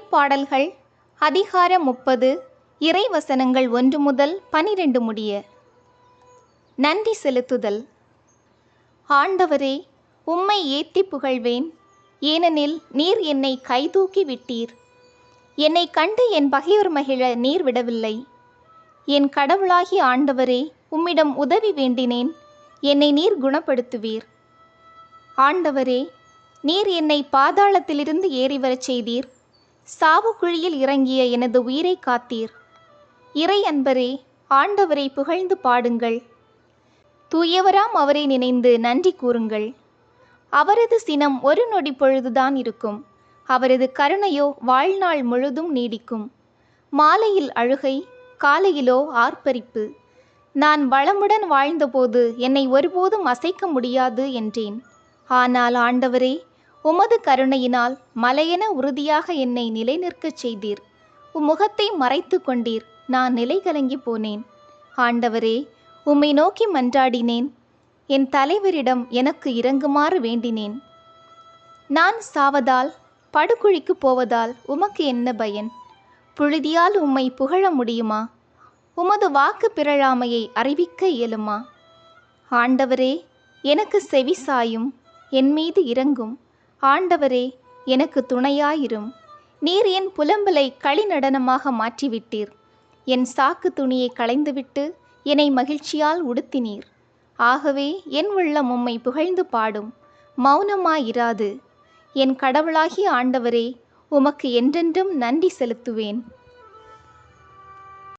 திருப்பாடல்கள் அதிகாரம் 30 இறைவசனங்கள் 1 முதல் 12 முடிய. நன்றி செலுத்துதல். ஆண்டவரே, உம்மை ஏத்தி புகழ்வேன், ஏனெனில் நீர் என்னை கைதூக்கி விட்டீர். என்னை கண்டு என் பகைவர் மகிழ நீர் விடவில்லை. என் கடவுளாகி ஆண்டவரே, உம்மிடம் உதவி வேண்டினேன், என்னை நீர் குணப்படுத்துவீர். ஆண்டவரே, நீர் என்னை பாதாளத்திலிருந்து ஏறி வரச் செய்தீர். சாவுக்குழியில் இறங்கிய எனது உயிரை காத்தீர். இறை அன்பரே, ஆண்டவரை புகழ்ந்து பாடுங்கள். தூயவராம் அவரை நினைந்து நன்றி கூறுங்கள். அவரது சினம் ஒரு நொடி பொழுதுதான் இருக்கும், அவரது கருணையோ வாழ்நாள் முழுதும் நீடிக்கும். மாலையில் அழுகை, காலையிலோ ஆர்ப்பரிப்பு. நான் வளமுடன் வாழ்ந்தபோது என்னை ஒருபோதும் அசைக்க முடியாது என்றேன். ஆனால் ஆண்டவரே, உமது கருணையினால் மலையென உறுதியாக என்னை நிலைநிற்கச் செய்தீர். முகத்தை மறைத்து கொண்டீர், நான் நிலை கலங்கி போனேன். ஆண்டவரே, உம்மை நோக்கி மன்றாடினேன். என் தலைவரிடம் எனக்கு இரங்குமாறு வேண்டினேன். நான் சாவதால், படுகுழிக்கு போவதால் உமக்கு என்ன பயன்? புழுதியால் உம்மை புகழ முடியுமா? உமது வாக்கு பிறழாமையை அறிவிக்க இயலுமா? ஆண்டவரே, எனக்கு செவி சாயும், என் மீது இரங்கும். ஆண்டவரே, எனக்கு துணையாயிரும். நீர் என் புலம்பலை களி நடனமாக மாற்றிவிட்டீர். என் சாக்கு துணியை களைந்துவிட்டு என்னை மகிழ்ச்சியால் உடுத்தினீர். ஆகவே என் உள்ளம் உம்மை புகழ்ந்து பாடும், மௌனமாயிராது. என் கடவுளாகிய ஆண்டவரே, உமக்கு என்றென்றும் நன்றி செலுத்துவேன்.